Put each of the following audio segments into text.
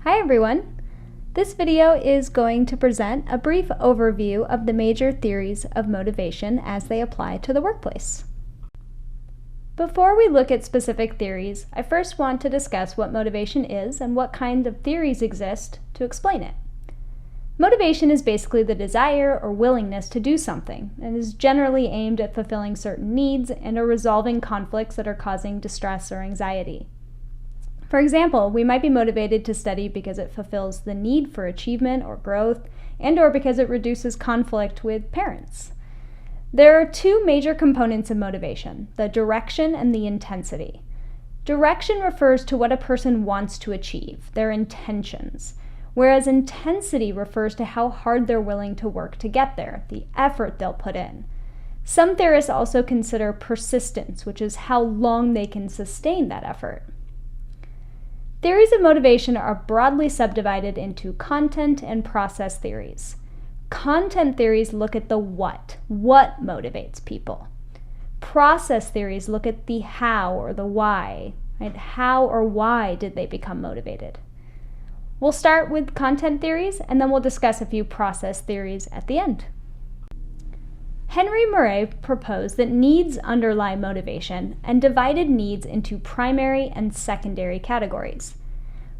Hi everyone! This video is going to present a brief overview of the major theories of motivation as they apply to the workplace. Before we look at specific theories, I first want to discuss what motivation is and what kind of theories exist to explain it. Motivation is basically the desire or willingness to do something and is generally aimed at fulfilling certain needs and or resolving conflicts that are causing distress or anxiety. For example, we might be motivated to study because it fulfills the need for achievement or growth, and/or because it reduces conflict with parents. There are two major components of motivation, the direction and the intensity. Direction refers to what a person wants to achieve, their intentions, whereas intensity refers to how hard they're willing to work to get there, the effort they'll put in. Some theorists also consider persistence, which is how long they can sustain that effort. Theories of motivation are broadly subdivided into content and process theories. Content theories look at the what motivates people. Process theories look at the how or the why, right? How or why did they become motivated? We'll start with content theories and then we'll discuss a few process theories at the end. Henry Murray proposed that needs underlie motivation and divided needs into primary and secondary categories.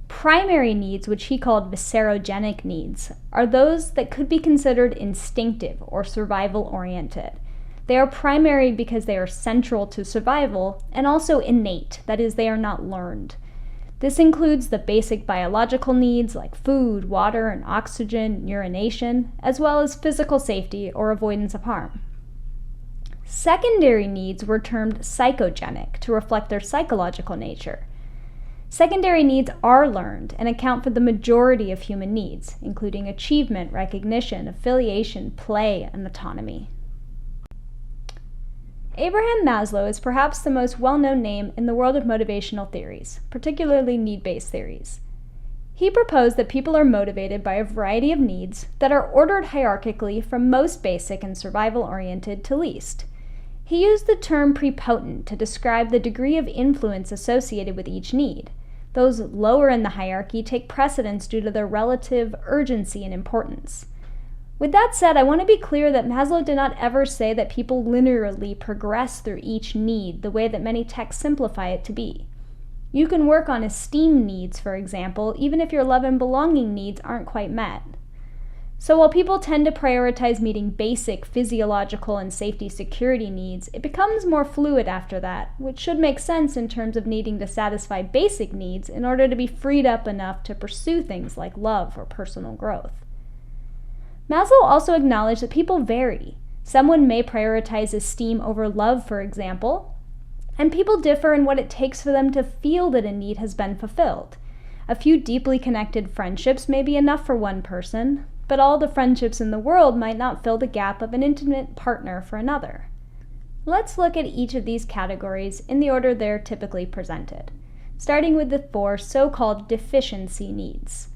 Primary needs, which he called viscerogenic needs, are those that could be considered instinctive or survival-oriented. They are primary because they are central to survival and also innate, that is, they are not learned. This includes the basic biological needs like food, water, and oxygen, urination, as well as physical safety or avoidance of harm. Secondary needs were termed psychogenic to reflect their psychological nature. Secondary needs are learned and account for the majority of human needs, including achievement, recognition, affiliation, play, and autonomy. Abraham Maslow is perhaps the most well-known name in the world of motivational theories, particularly need-based theories. He proposed that people are motivated by a variety of needs that are ordered hierarchically from most basic and survival-oriented to least. He used the term prepotent to describe the degree of influence associated with each need. Those lower in the hierarchy take precedence due to their relative urgency and importance. With that said, I want to be clear that Maslow did not ever say that people linearly progress through each need the way that many texts simplify it to be. You can work on esteem needs, for example, even if your love and belonging needs aren't quite met. So while people tend to prioritize meeting basic physiological and safety security needs, it becomes more fluid after that, which should make sense in terms of needing to satisfy basic needs in order to be freed up enough to pursue things like love or personal growth. Maslow also acknowledged that people vary. Someone may prioritize esteem over love, for example, and people differ in what it takes for them to feel that a need has been fulfilled. A few deeply connected friendships may be enough for one person, but all the friendships in the world might not fill the gap of an intimate partner for another. Let's look at each of these categories in the order they're typically presented, starting with the four so-called deficiency needs.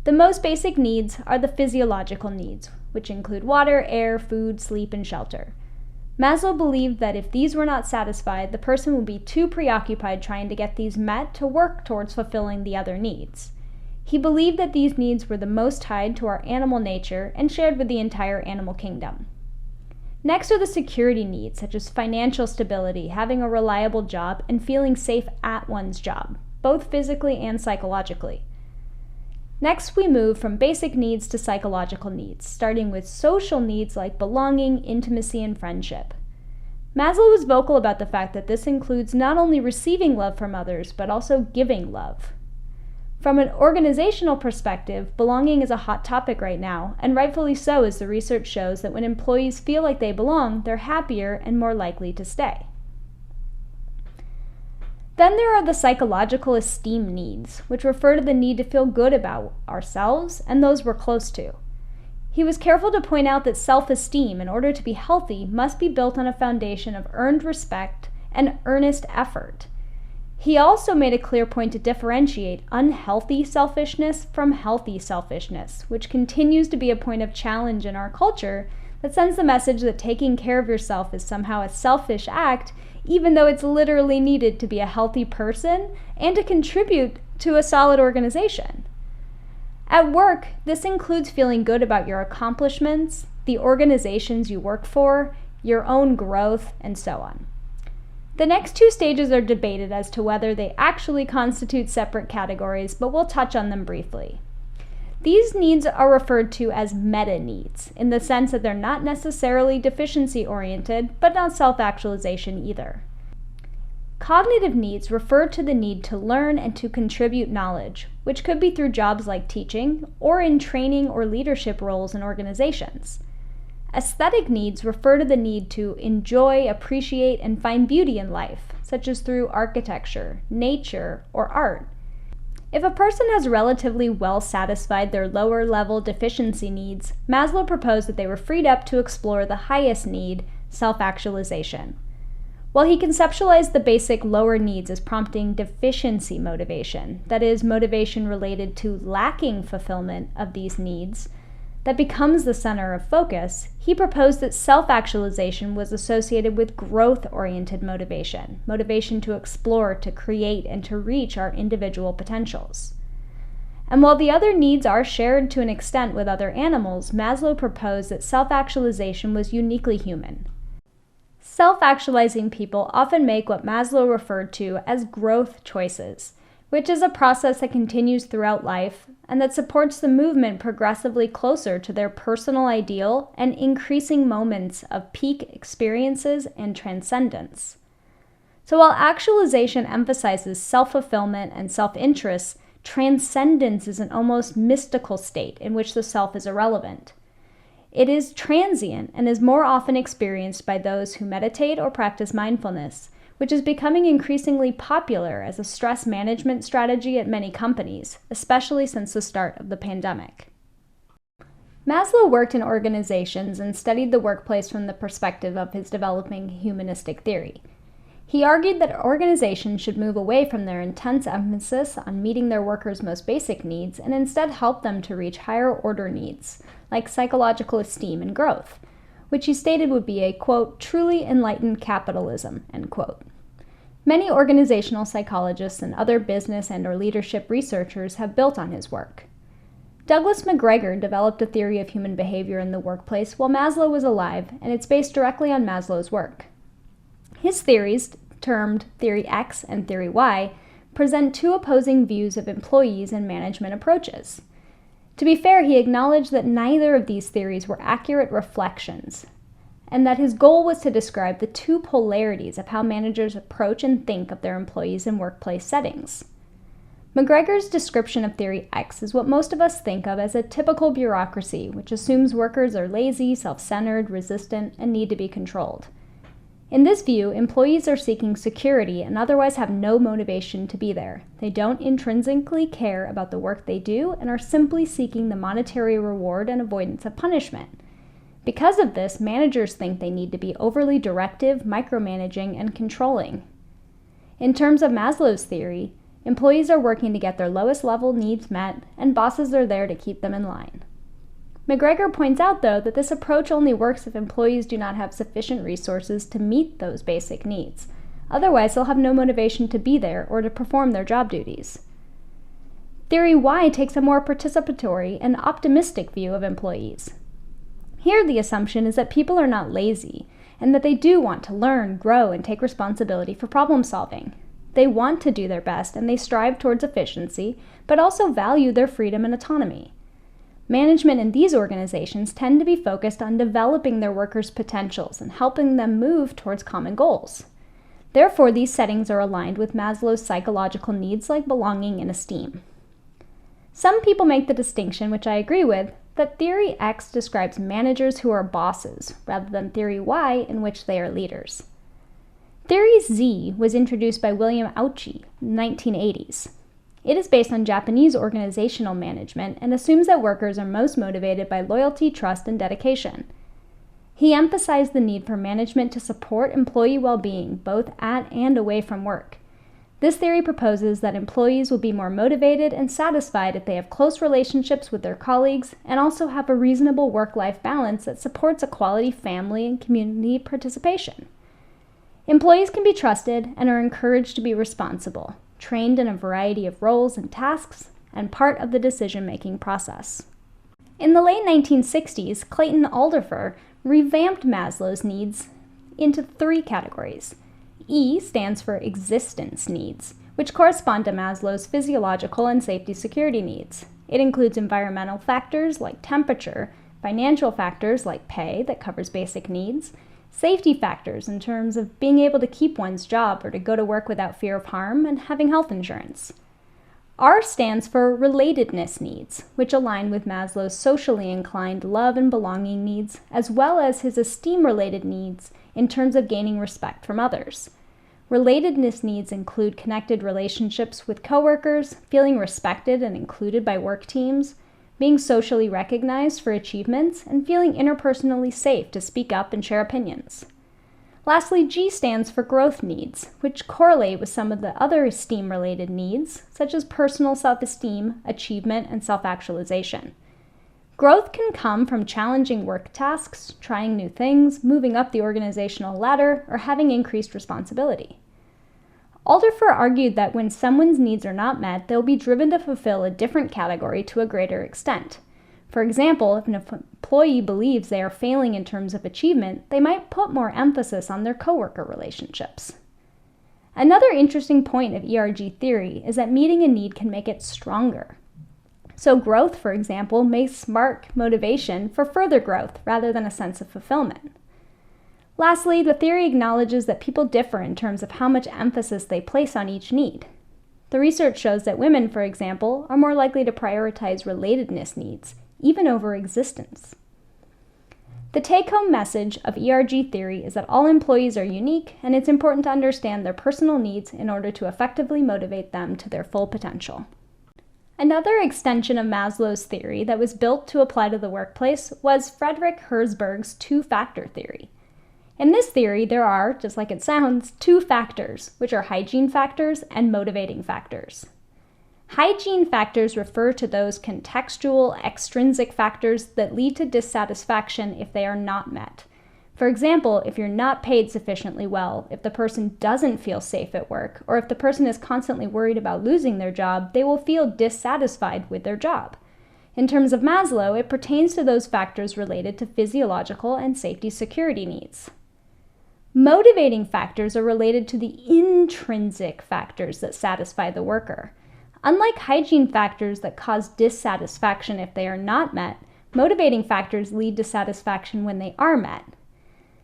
The most basic needs are the physiological needs, which include water, air, food, sleep, and shelter. Maslow believed that if these were not satisfied, the person would be too preoccupied trying to get these met to work towards fulfilling the other needs. He believed that these needs were the most tied to our animal nature and shared with the entire animal kingdom. Next are the security needs, such as financial stability, having a reliable job, and feeling safe at one's job, both physically and psychologically. Next, we move from basic needs to psychological needs, starting with social needs like belonging, intimacy, and friendship. Maslow was vocal about the fact that this includes not only receiving love from others, but also giving love. From an organizational perspective, belonging is a hot topic right now, and rightfully so, as the research shows that when employees feel like they belong, they're happier and more likely to stay. Then there are the psychological esteem needs, which refer to the need to feel good about ourselves and those we're close to. He was careful to point out that self-esteem, in order to be healthy, must be built on a foundation of earned respect and earnest effort. He also made a clear point to differentiate unhealthy selfishness from healthy selfishness, which continues to be a point of challenge in our culture that sends the message that taking care of yourself is somehow a selfish act, even though it's literally needed to be a healthy person and to contribute to a solid organization. At work, this includes feeling good about your accomplishments, the organizations you work for, your own growth, and so on. The next two stages are debated as to whether they actually constitute separate categories, but we'll touch on them briefly. These needs are referred to as meta-needs, in the sense that they're not necessarily deficiency-oriented, but not self-actualization either. Cognitive needs refer to the need to learn and to contribute knowledge, which could be through jobs like teaching, or in training or leadership roles in organizations. Aesthetic needs refer to the need to enjoy, appreciate, and find beauty in life, such as through architecture, nature, or art. If a person has relatively well satisfied their lower-level deficiency needs, Maslow proposed that they were freed up to explore the highest need, self-actualization. While he conceptualized the basic lower needs as prompting deficiency motivation, that is, motivation related to lacking fulfillment of these needs, that becomes the center of focus, he proposed that self-actualization was associated with growth-oriented motivation, motivation to explore, to create, and to reach our individual potentials. And while the other needs are shared to an extent with other animals, Maslow proposed that self-actualization was uniquely human. Self-actualizing people often make what Maslow referred to as growth choices, which is a process that continues throughout life and that supports the movement progressively closer to their personal ideal and increasing moments of peak experiences and transcendence. So while actualization emphasizes self-fulfillment and self-interest, transcendence is an almost mystical state in which the self is irrelevant. It is transient and is more often experienced by those who meditate or practice mindfulness, which is becoming increasingly popular as a stress management strategy at many companies, especially since the start of the pandemic. Maslow worked in organizations and studied the workplace from the perspective of his developing humanistic theory. He argued that organizations should move away from their intense emphasis on meeting their workers' most basic needs and instead help them to reach higher order needs, like psychological esteem and growth, which he stated would be a, quote, truly enlightened capitalism, end quote. Many organizational psychologists and other business and/or leadership researchers have built on his work. Douglas McGregor developed a theory of human behavior in the workplace while Maslow was alive, and it's based directly on Maslow's work. His theories, termed Theory X and Theory Y, present two opposing views of employees and management approaches. To be fair, he acknowledged that neither of these theories were accurate reflections, and that his goal was to describe the two polarities of how managers approach and think of their employees in workplace settings. McGregor's description of Theory X is what most of us think of as a typical bureaucracy, which assumes workers are lazy, self-centered, resistant, and need to be controlled. In this view, employees are seeking security and otherwise have no motivation to be there. They don't intrinsically care about the work they do and are simply seeking the monetary reward and avoidance of punishment. Because of this, managers think they need to be overly directive, micromanaging, and controlling. In terms of Maslow's theory, employees are working to get their lowest level needs met, and bosses are there to keep them in line. McGregor points out, though, that this approach only works if employees do not have sufficient resources to meet those basic needs. Otherwise, they'll have no motivation to be there or to perform their job duties. Theory Y takes a more participatory and optimistic view of employees. Here, the assumption is that people are not lazy, and that they do want to learn, grow, and take responsibility for problem solving. They want to do their best, and they strive towards efficiency, but also value their freedom and autonomy. Management in these organizations tend to be focused on developing their workers' potentials and helping them move towards common goals. Therefore, these settings are aligned with Maslow's psychological needs like belonging and esteem. Some people make the distinction, which I agree with, that Theory X describes managers who are bosses, rather than Theory Y, in which they are leaders. Theory Z was introduced by William Auchi in the 1980s. It is based on Japanese organizational management and assumes that workers are most motivated by loyalty, trust, and dedication. He emphasized the need for management to support employee well-being, both at and away from work. This theory proposes that employees will be more motivated and satisfied if they have close relationships with their colleagues and also have a reasonable work-life balance that supports a quality family and community participation. Employees can be trusted and are encouraged to be responsible, trained in a variety of roles and tasks, and part of the decision-making process. In the late 1960s, Clayton Alderfer revamped Maslow's needs into 3 categories. E stands for existence needs, which correspond to Maslow's physiological and safety security needs. It includes environmental factors like temperature, financial factors like pay that covers basic needs, safety factors in terms of being able to keep one's job or to go to work without fear of harm, and having health insurance. R stands for relatedness needs, which align with Maslow's socially inclined love and belonging needs, as well as his esteem-related needs in terms of gaining respect from others. Relatedness needs include connected relationships with coworkers, feeling respected and included by work teams, being socially recognized for achievements, and feeling interpersonally safe to speak up and share opinions. Lastly, G stands for growth needs, which correlate with some of the other esteem-related needs, such as personal self-esteem, achievement, and self-actualization. Growth can come from challenging work tasks, trying new things, moving up the organizational ladder, or having increased responsibility. Alderfer argued that when someone's needs are not met, they'll be driven to fulfill a different category to a greater extent. For example, if an employee believes they are failing in terms of achievement, they might put more emphasis on their coworker relationships. Another interesting point of ERG theory is that meeting a need can make it stronger. So growth, for example, may spark motivation for further growth rather than a sense of fulfillment. Lastly, the theory acknowledges that people differ in terms of how much emphasis they place on each need. The research shows that women, for example, are more likely to prioritize relatedness needs, even over existence. The take-home message of ERG theory is that all employees are unique, and it's important to understand their personal needs in order to effectively motivate them to their full potential. Another extension of Maslow's theory that was built to apply to the workplace was Friedrich Herzberg's two-factor theory. In this theory, there are, just like it sounds, 2 factors, which are hygiene factors and motivating factors. Hygiene factors refer to those contextual, extrinsic factors that lead to dissatisfaction if they are not met. For example, if you're not paid sufficiently well, if the person doesn't feel safe at work, or if the person is constantly worried about losing their job, they will feel dissatisfied with their job. In terms of Maslow, it pertains to those factors related to physiological and safety security needs. Motivating factors are related to the intrinsic factors that satisfy the worker. Unlike hygiene factors that cause dissatisfaction if they are not met, motivating factors lead to satisfaction when they are met.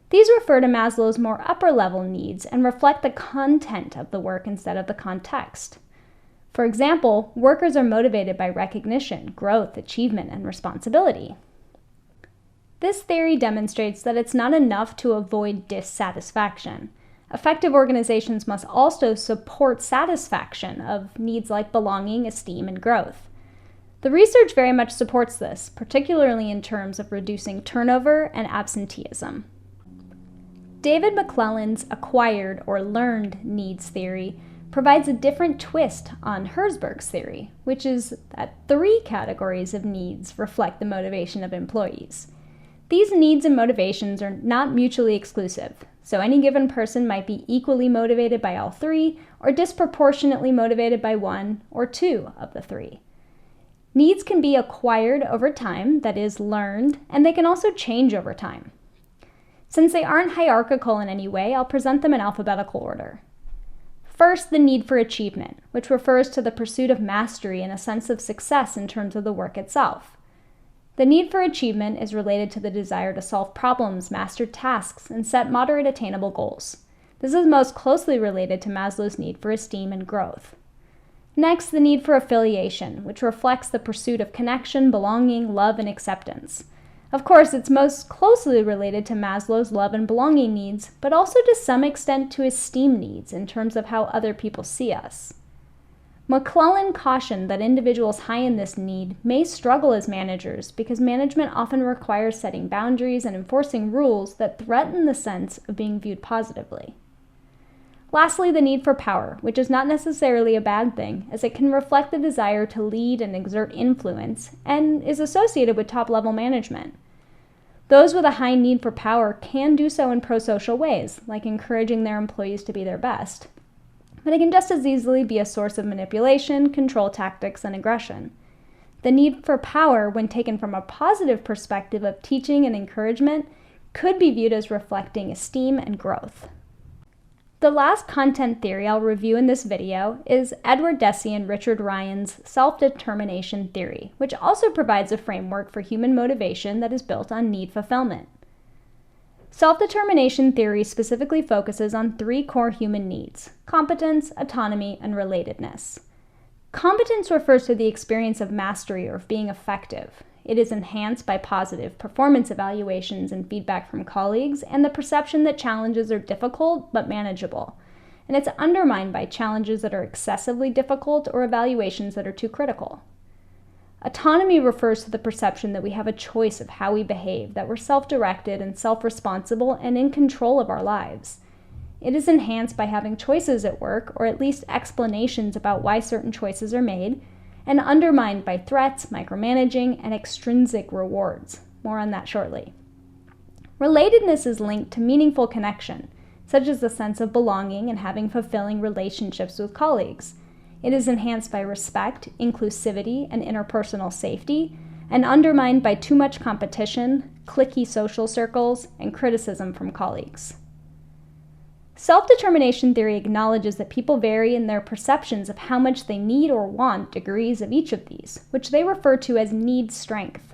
These refer to Maslow's more upper-level needs and reflect the content of the work instead of the context. For example, workers are motivated by recognition, growth, achievement, and responsibility. This theory demonstrates that it's not enough to avoid dissatisfaction. Effective organizations must also support satisfaction of needs like belonging, esteem, and growth. The research very much supports this, particularly in terms of reducing turnover and absenteeism. David McClelland's acquired or learned needs theory provides a different twist on Herzberg's theory, which is that 3 categories of needs reflect the motivation of employees. These needs and motivations are not mutually exclusive, so any given person might be equally motivated by all 3, or disproportionately motivated by 1 or 2 of the 3. Needs can be acquired over time, that is, learned, and they can also change over time. Since they aren't hierarchical in any way, I'll present them in alphabetical order. First, the need for achievement, which refers to the pursuit of mastery and a sense of success in terms of the work itself. The need for achievement is related to the desire to solve problems, master tasks, and set moderate attainable goals. This is most closely related to Maslow's need for esteem and growth. Next, the need for affiliation, which reflects the pursuit of connection, belonging, love, and acceptance. Of course, it's most closely related to Maslow's love and belonging needs, but also to some extent to esteem needs in terms of how other people see us. McClelland cautioned that individuals high in this need may struggle as managers because management often requires setting boundaries and enforcing rules that threaten the sense of being viewed positively. Lastly, the need for power, which is not necessarily a bad thing, as it can reflect the desire to lead and exert influence, and is associated with top-level management. Those with a high need for power can do so in pro-social ways, like encouraging their employees to be their best. but it can just as easily be a source of manipulation, control tactics, and aggression. The need for power, when taken from a positive perspective of teaching and encouragement, could be viewed as reflecting esteem and growth. The last content theory I'll review in this video is Edward Deci and Richard Ryan's self-determination theory, which also provides a framework for human motivation that is built on need fulfillment. Self-determination theory specifically focuses on three core human needs: competence, autonomy, and relatedness. Competence refers to the experience of mastery or of being effective. It is enhanced by positive performance evaluations and feedback from colleagues, and the perception that challenges are difficult but manageable. And it's undermined by challenges that are excessively difficult or evaluations that are too critical. Autonomy refers to the perception that we have a choice of how we behave, that we're self-directed and self-responsible and in control of our lives. It is enhanced by having choices at work, or at least explanations about why certain choices are made, and undermined by threats, micromanaging, and extrinsic rewards. More on that shortly. Relatedness is linked to meaningful connection, such as the sense of belonging and having fulfilling relationships with colleagues. It is enhanced by respect, inclusivity, and interpersonal safety, and undermined by too much competition, cliquey social circles, and criticism from colleagues. Self-determination theory acknowledges that people vary in their perceptions of how much they need or want degrees of each of these, which they refer to as need strength.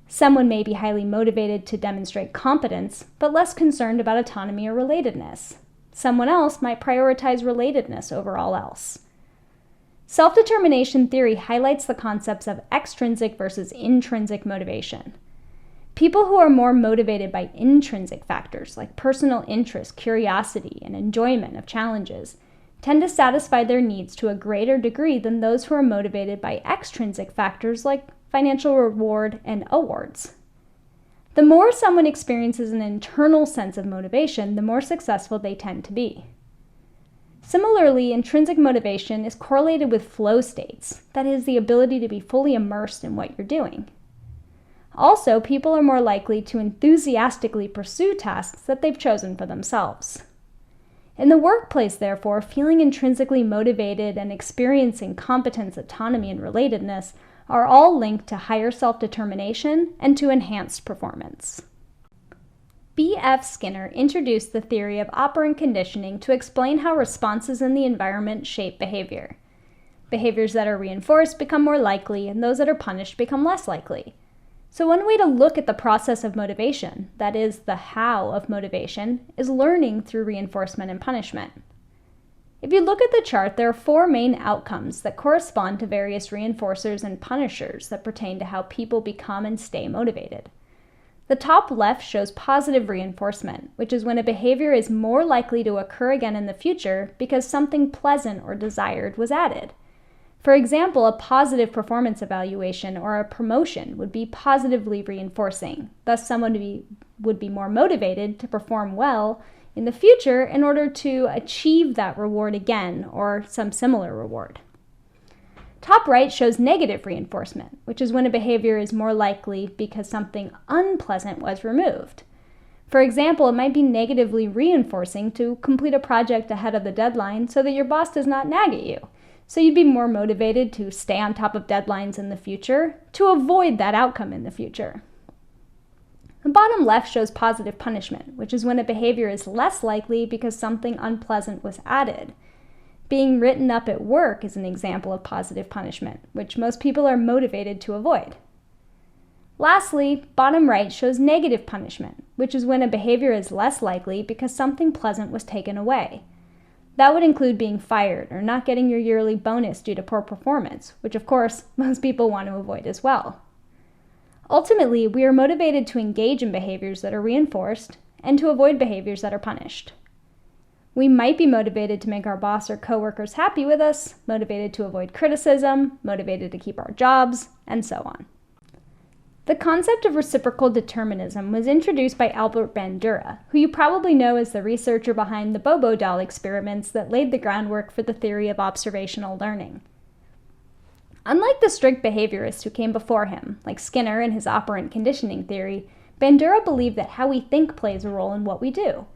Someone may be highly motivated to demonstrate competence, but less concerned about autonomy or relatedness. Someone else might prioritize relatedness over all else. Self-determination theory highlights the concepts of extrinsic versus intrinsic motivation. People who are more motivated by intrinsic factors like personal interest, curiosity, and enjoyment of challenges tend to satisfy their needs to a greater degree than those who are motivated by extrinsic factors like financial reward and awards. The more someone experiences an internal sense of motivation, the more successful they tend to be. Similarly, intrinsic motivation is correlated with flow states, that is, the ability to be fully immersed in what you're doing. Also, people are more likely to enthusiastically pursue tasks that they've chosen for themselves. In the workplace, therefore, feeling intrinsically motivated and experiencing competence, autonomy, and relatedness are all linked to higher self-determination and to enhanced performance. B.F. Skinner introduced the theory of operant conditioning to explain how responses in the environment shape behavior. Behaviors that are reinforced become more likely, and those that are punished become less likely. So one way to look at the process of motivation, that is, the how of motivation, is learning through reinforcement and punishment. If you look at the chart, there are four main outcomes that correspond to various reinforcers and punishers that pertain to how people become and stay motivated. The top left shows positive reinforcement, which is when a behavior is more likely to occur again in the future because something pleasant or desired was added. For example, a positive performance evaluation or a promotion would be positively reinforcing. Thus, someone would be more motivated to perform well in the future in order to achieve that reward again or some similar reward. Top right shows negative reinforcement, which is when a behavior is more likely because something unpleasant was removed. For example, it might be negatively reinforcing to complete a project ahead of the deadline so that your boss does not nag at you. So you'd be more motivated to stay on top of deadlines in the future to avoid that outcome in the future. The bottom left shows positive punishment, which is when a behavior is less likely because something unpleasant was added. Being written up at work is an example of positive punishment, which most people are motivated to avoid. Lastly, bottom right shows negative punishment, which is when a behavior is less likely because something pleasant was taken away. That would include being fired or not getting your yearly bonus due to poor performance, which of course most people want to avoid as well. Ultimately, we are motivated to engage in behaviors that are reinforced and to avoid behaviors that are punished. We might be motivated to make our boss or coworkers happy with us, motivated to avoid criticism, motivated to keep our jobs, and so on. The concept of reciprocal determinism was introduced by Albert Bandura, who you probably know as the researcher behind the Bobo doll experiments that laid the groundwork for the theory of observational learning. Unlike the strict behaviorists who came before him, like Skinner and his operant conditioning theory, Bandura believed that how we think plays a role in what we do.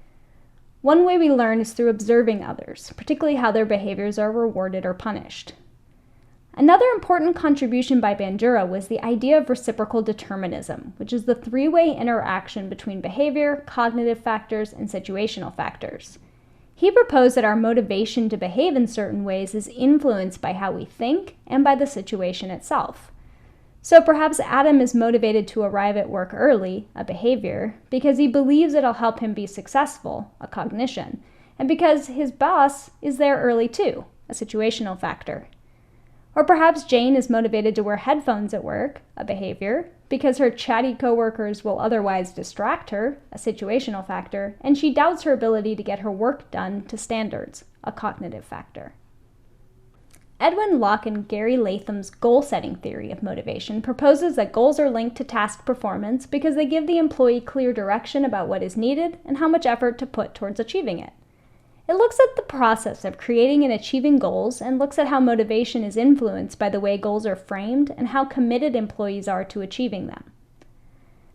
One way we learn is through observing others, particularly how their behaviors are rewarded or punished. Another important contribution by Bandura was the idea of reciprocal determinism, which is the three-way interaction between behavior, cognitive factors, and situational factors. He proposed that our motivation to behave in certain ways is influenced by how we think and by the situation itself. So perhaps Adam is motivated to arrive at work early, a behavior, because he believes it'll help him be successful, a cognition, and because his boss is there early too, a situational factor. Or perhaps Jane is motivated to wear headphones at work, a behavior, because her chatty coworkers will otherwise distract her, a situational factor, and she doubts her ability to get her work done to standards, a cognitive factor. Edwin Locke and Gary Latham's goal-setting theory of motivation proposes that goals are linked to task performance because they give the employee clear direction about what is needed and how much effort to put towards achieving it. It looks at the process of creating and achieving goals and looks at how motivation is influenced by the way goals are framed and how committed employees are to achieving them.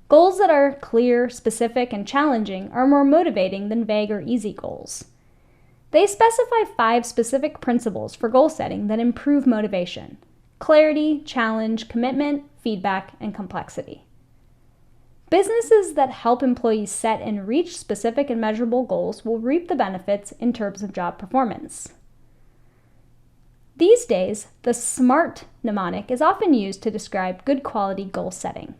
Goals that are clear, specific, and challenging are more motivating than vague or easy goals. They specify 5 specific principles for goal setting that improve motivation: clarity, challenge, commitment, feedback, and complexity. Businesses that help employees set and reach specific and measurable goals will reap the benefits in terms of job performance. These days, the SMART mnemonic is often used to describe good quality goal setting.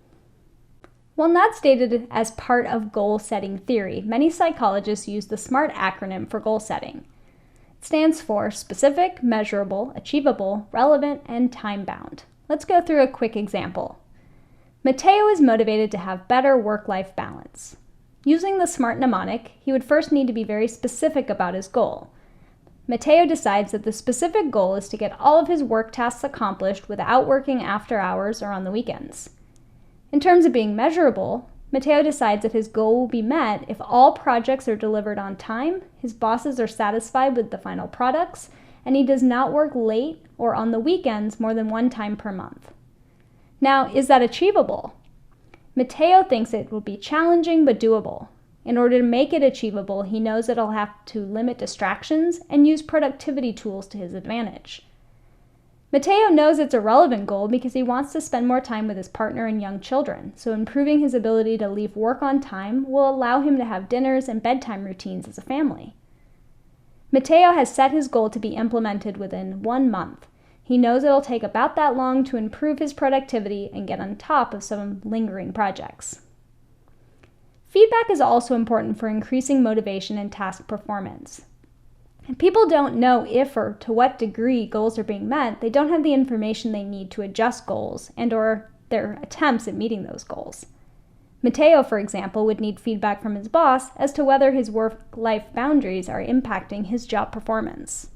While not stated as part of goal-setting theory, many psychologists use the SMART acronym for goal setting. It stands for specific, measurable, achievable, relevant, and time-bound. Let's go through a quick example. Matteo is motivated to have better work-life balance. Using the SMART mnemonic, he would first need to be very specific about his goal. Matteo decides that the specific goal is to get all of his work tasks accomplished without working after hours or on the weekends. In terms of being measurable, Matteo decides that his goal will be met if all projects are delivered on time, his bosses are satisfied with the final products, and he does not work late or on the weekends more than 1 time per month. Now, is that achievable? Matteo thinks it will be challenging but doable. In order to make it achievable, he knows that he'll have to limit distractions and use productivity tools to his advantage. Matteo knows it's a relevant goal because he wants to spend more time with his partner and young children, so improving his ability to leave work on time will allow him to have dinners and bedtime routines as a family. Matteo has set his goal to be implemented within 1 month. He knows it'll take about that long to improve his productivity and get on top of some lingering projects. Feedback is also important for increasing motivation and task performance. If people don't know if or to what degree goals are being met, they don't have the information they need to adjust goals and/or their attempts at meeting those goals. Matteo, for example, would need feedback from his boss as to whether his work-life boundaries are impacting his job performance.